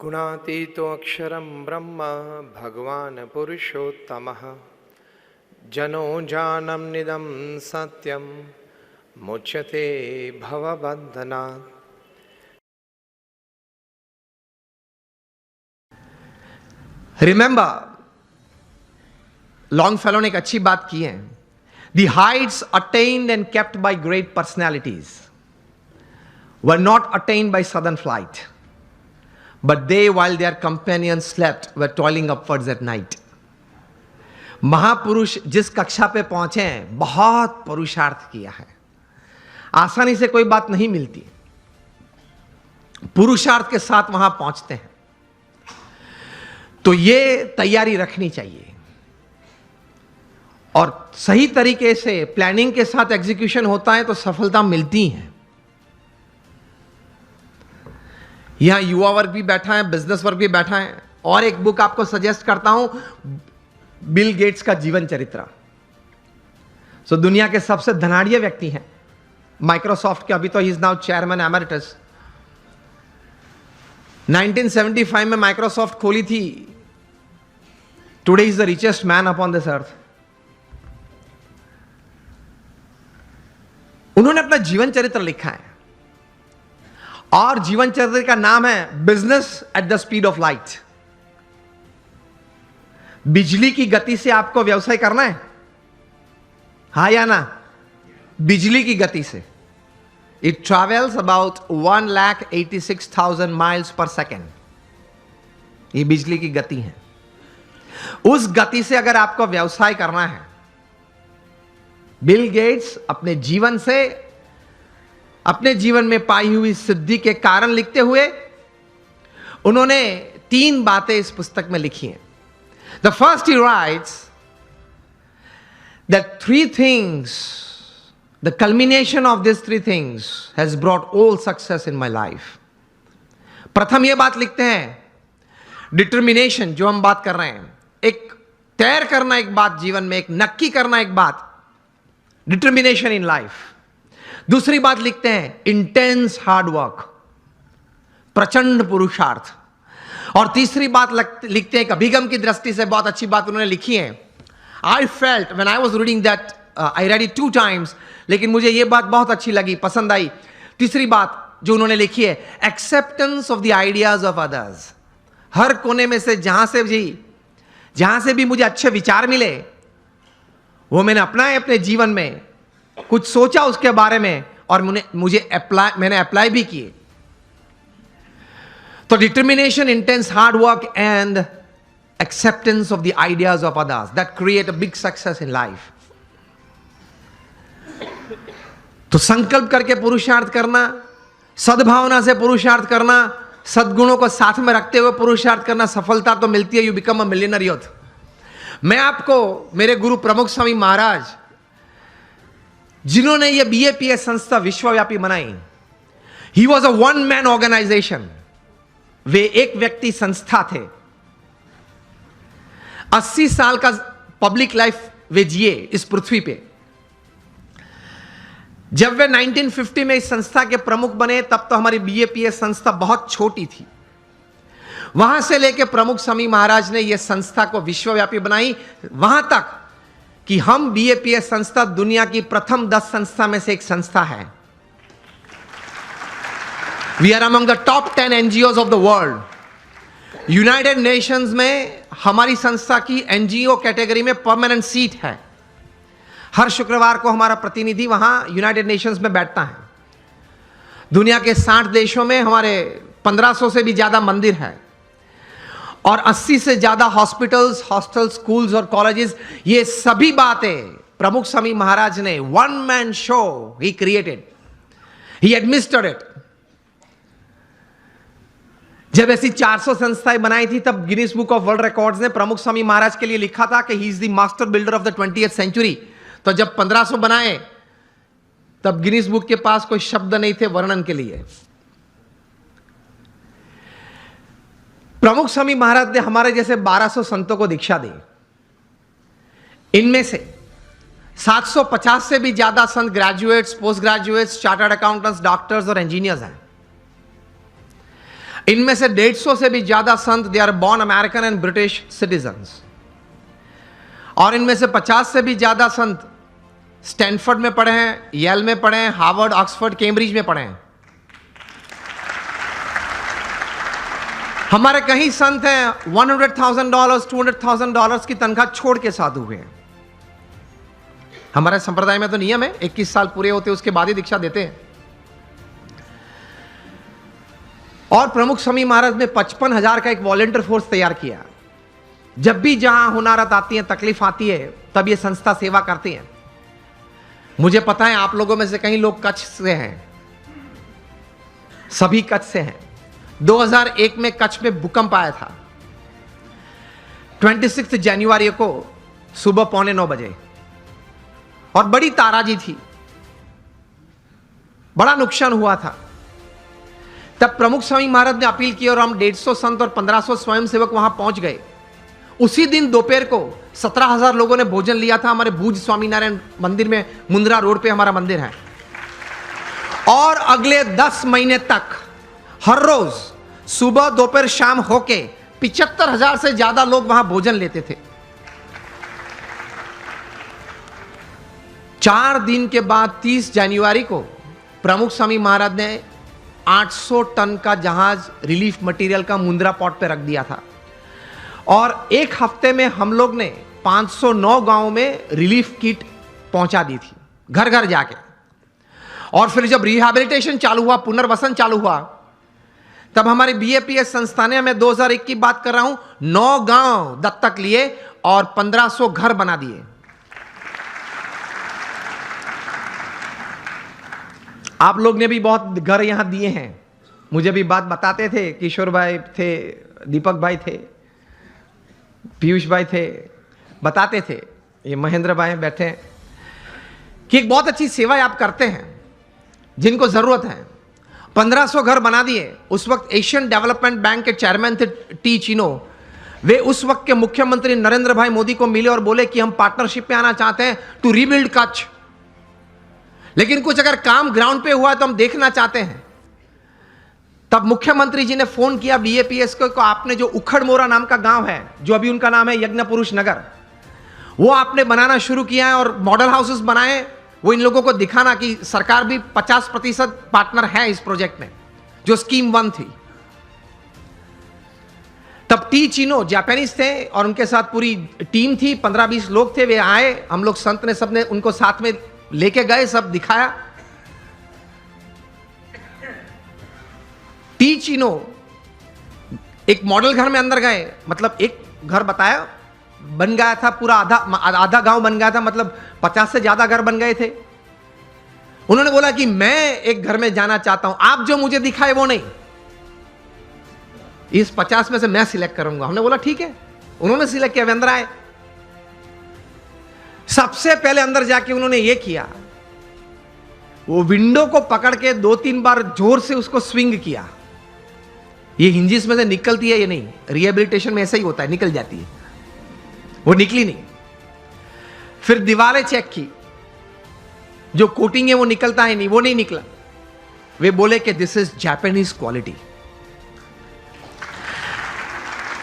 गुणातीतो अक्षरं ब्रह्म भगवान् पुरुषोत्तमः जनो जानम निदं सत्यं मुच्यते भवबन्धनात्। रिमेंबर, लॉन्गफेलो ने एक अच्छी बात की है, the Heights attend and kept bye great personalities were not attend by sudden flight, but they while their companions slept were toiling upwards at night. महापुरुष जिस कक्षा पे पहुंचे हैं, बहुत पुरुषार्थ किया है। आसानी से कोई बात नहीं मिलती, पुरुषार्थ के साथ वहां पहुंचते हैं। तो ये तैयारी रखनी चाहिए और सही तरीके से प्लानिंग के साथ एग्जीक्यूशन होता है तो सफलता मिलती है। यहां युवा वर्ग भी बैठा है, बिजनेस वर्ग भी बैठा है। और एक बुक आपको सजेस्ट करता हूं, बिल गेट्स का जीवन चरित्र। सो दुनिया के सबसे धनाढ़िया व्यक्ति हैं, माइक्रोसॉफ्ट के। अभी तो he is now chairman emeritus. 1975 में माइक्रोसॉफ्ट खोली थी। Today is the richest man upon this earth. उन्होंने अपना जीवन चरित्र लिखा है और जीवन चरित्र का नाम है business at the speed of light. बिजली की गति से आपको व्यवसाय करना है, हा या ना? बिजली की गति से। It travels about 1,86,000 miles per second. ये बिजली की गति है। उस गति से अगर आपको व्यवसाय करना है, बिल गेट्स अपने जीवन से, अपने जीवन में पाई हुई सिद्धि के कारण लिखते हुए उन्होंने 3 बातें इस पुस्तक में लिखी हैं। The first he rights that 3 things, the culmination of these 3 things has brought all success in my life. प्रथम यह बात लिखते हैं, डिटर्मिनेशन, जो हम बात कर रहे हैं, एक तैर करना एक बात जीवन में, एक नक्की करना एक बात, डिटर्मिनेशन इन लाइफ। दूसरी बात लिखते हैं, इंटेंस हार्ड वर्क, प्रचंड पुरुषार्थ। और तीसरी बात लिखते हैं, अभिगम की दृष्टि से बहुत अच्छी बात उन्होंने लिखी है। I felt when I was reading that, I read it 2 times, लेकिन मुझे यह बात बहुत अच्छी लगी, पसंद आई। तीसरी बात जो उन्होंने लिखी है, acceptance of the ideas of others. हर कोने में से जहां से भी मुझे अच्छे विचार मिले, वो मैंने अपनाए अपने जीवन में, कुछ सोचा उसके बारे में और मैंने अप्लाई भी किए। तो determination, intense hard work and acceptance of the ideas of others, that create a big success in life. तो संकल्प करके पुरुषार्थ करना, सद्भावना से पुरुषार्थ करना, सद्गुणों को साथ में रखते हुए पुरुषार्थ करना, सफलता तो मिलती है। You become a millionaire youth. मैं आपको मेरे गुरु प्रमुख स्वामी महाराज, जिन्होंने ये BAPS संस्था विश्वव्यापी बनाई, he was a 1 man organisation. वे एक व्यक्ति संस्था थे। 80 साल का पब्लिक लाइफ वे जिए इस पृथ्वी पे। जब वे 1950 में इस संस्था के प्रमुख बने, तब तो हमारी BAPS संस्था बहुत छोटी थी। वहां से लेकर प्रमुख स्वामी महाराज ने यह संस्था को विश्वव्यापी बनाई, वहां तक कि हम BAPS संस्था दुनिया की प्रथम 10 संस्था में से एक संस्था है। We are among the top 10 NGOs of the world. United Nations में हमारी संस्था की NGO कैटेगरी में परमानेंट सीट है। हर शुक्रवार को हमारा प्रतिनिधि वहां यूनाइटेड नेशंस में बैठता है। दुनिया के 60 देशों में हमारे 1500 से भी ज्यादा मंदिर है और 80 से ज्यादा हॉस्पिटल्स, हॉस्टल, स्कूल्स और कॉलेजेस। ये सभी बातें प्रमुख स्वामी महाराज ने 1 man show he created, he administered it. जब ऐसी 400 संस्थाएं बनाई थी, तब Guinness book of world records ने प्रमुख स्वामी महाराज के लिए लिखा था कि he is the master builder of the 20th century। तो जब 1500 बनाए, तब गिनीज बुक के पास कोई शब्द नहीं थे वर्णन के लिए। प्रमुख स्वामी महाराज ने हमारे जैसे 1200 संतों को दीक्षा दी। इनमें से 750 से भी ज्यादा संत graduates, post graduates, chartered accountants, doctors और इंजीनियर्स हैं। इनमें से 150 से भी ज्यादा संत they are born American and British citizens, और इनमें से 50 से भी ज्यादा संत स्टैनफोर्ड में पढ़े हैं, येल में पढ़े हैं, हार्वर्ड, ऑक्सफोर्ड, कैम्ब्रिज में पढ़े हैं। हमारे कई संत हैं $100,000 $200,000 की तनख्वाह छोड़ के साधु हुए हैं। हमारे संप्रदाय में तो नियम है 21 साल पूरे होते उसके बाद ही दीक्षा देते हैं। और प्रमुख स्वामी महाराज ने 55,000 का एक वॉलेंटियर फोर्स तैयार किया। जब भी जहां हुनारत आती है, तकलीफ आती है, तब ये संस्था सेवा करती है। मुझे पता है आप लोगों में से कई लोग कच्छ से हैं, सभी कच्छ से हैं। 2001 में कच्छ में भूकंप आया था, 26 जनवरी को सुबह 8:45 बजे, और बड़ी ताराजी थी, बड़ा नुकसान हुआ था। तब प्रमुख स्वामी महाराज ने अपील की और हम 150 संत और 1500 स्वयंसेवक वहां पहुंच गए। उसी दिन दोपहर को 17,000 लोगों ने भोजन लिया था हमारे भूज स्वामीनारायण मंदिर में, मुंद्रा रोड पे हमारा मंदिर है। और अगले 10 महीने तक हर रोज सुबह दोपहर शाम होके 75,000 से ज्यादा लोग वहां भोजन लेते थे। 4 दिन के बाद 30 जनवरी को प्रमुख स्वामी महाराज ने 800 टन का जहाज रिलीफ मटेरियल का मुंद्रा पोर्ट पे रख दिया था, और एक हफ्ते में हम लोग ने 509 गांवों में रिलीफ किट पहुंचा दी थी, घर घर जाके। और फिर जब रिहैबिलिटेशन चालू हुआ, पुनर्वसन चालू हुआ, तब हमारे बीएपीएस संस्था ने, मैं 2001 की बात कर रहा हूं, 9 गांव दत्तक लिए और 1500 घर बना दिए। आप लोग ने भी बहुत घर यहां दिए हैं। मुझे भी बात बताते थे, किशोर भाई थे, दीपक भाई थे, पीयूष भाई थे, बताते थे, ये महेंद्र भाई बैठे हैं, कि एक बहुत अच्छी सेवा आप करते हैं जिनको जरूरत है। 1500 घर बना दिए। उस वक्त एशियन डेवलपमेंट बैंक के चेयरमैन थे टी चिनो। वे उस वक्त के मुख्यमंत्री नरेंद्र भाई मोदी को मिले और बोले कि हम पार्टनरशिप में आना चाहते हैं टू रीबिल्ड कच्छ, लेकिन कुछ अगर काम ग्राउंड पे हुआ तो हम देखना चाहते हैं। तब मुख्यमंत्री जी ने फोन किया बीएपीएस को, आपने जो उखड़ मोरा नाम का गांव है, जो अभी उनका नाम है यज्ञ पुरुष नगर, वो आपने बनाना शुरू किया है और मॉडल हाउसेस बनाए। वो इन लोगों को दिखाना कि सरकार भी 50% पार्टनर है इस प्रोजेक्ट में, जो स्कीम 1 थी। तब टी चिनो जापानीज थे और उनके साथ पूरी टीम थी, 15-20 लोग थे। वे आए, हम लोग संत ने सबने उनको साथ में लेके गए, सब दिखाया। टी चिनो एक मॉडल घर में अंदर गए, मतलब एक घर बताया, बन गया था पूरा, आधा गांव बन गया था, मतलब 50 से ज्यादा घर बन गए थे। उन्होंने बोला कि मैं एक घर में जाना चाहता हूं, आप जो मुझे दिखाए वो नहीं, इस 50 में से मैं सिलेक्ट करूंगा। हमने बोला ठीक है। उन्होंने सिलेक्ट किया, वे अंदर आए। सबसे पहले अंदर जाके उन्होंने ये किया, वो विंडो को पकड़ के 2-3 बार जोर से उसको स्विंग किया। ये हिंजिस में से निकलती है, ये नहीं, रिहेबिलिटेशन में ऐसा ही होता है, निकल जाती है, वो निकली नहीं। फिर दीवारें चेक की, जो कोटिंग है वो निकलता है नहीं, वो नहीं निकला। वे बोले कि दिस इज जापानीज क्वालिटी।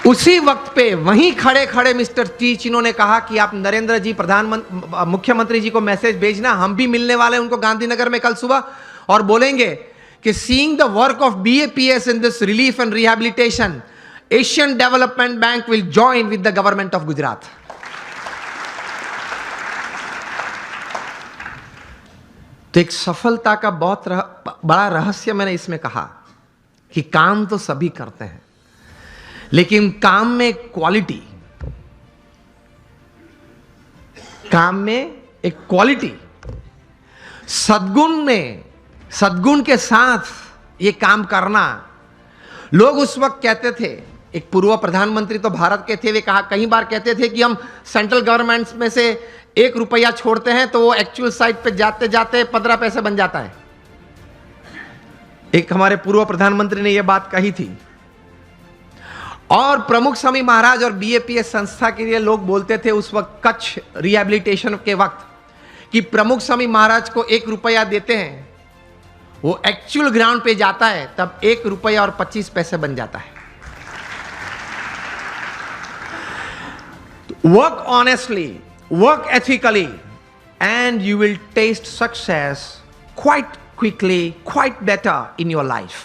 उसी वक्त पे वहीं खड़े खड़े मिस्टर टी चिनो ने कहा कि आप नरेंद्र जी प्रधानमंत्री मुख्यमंत्री जी को मैसेज भेजना, हम भी मिलने वाले हैं उनको गांधीनगर में कल सुबह, और बोलेंगे कि seeing the work of BAPS in this relief and rehabilitation, Asian development bank will join with the government of Gujarat. तो एक सफलता का बहुत बड़ा रहस्य मैंने इसमें कहा कि काम तो सभी करते हैं, लेकिन काम में क्वालिटी, काम में एक क्वालिटी, सद्गुण के साथ ये काम करना। लोग उस वक्त कहते थे, एक पूर्व प्रधानमंत्री तो भारत के थे, वे कई बार कहते थे कि हम सेंट्रल गवर्नमेंट में से 1 रुपया छोड़ते हैं तो वो एक्चुअल साइट पे जाते जाते 15 पैसे बन जाता है। एक हमारे पूर्व प्रधानमंत्री ने यह बात कही थी। और प्रमुख स्वामी महाराज और बीएपीएस संस्था के लिए लोग बोलते थे उस वक्त कच्छ रिहैबिलिटेशन के वक्त कि प्रमुख स्वामी महाराज को 1 रुपया देते हैं वो एक्चुअल ग्राउंड पे जाता है तब 1 रुपया और 25 पैसे बन जाता है. Work honestly, work ethically, and you will taste success quite quickly, quite better in your life.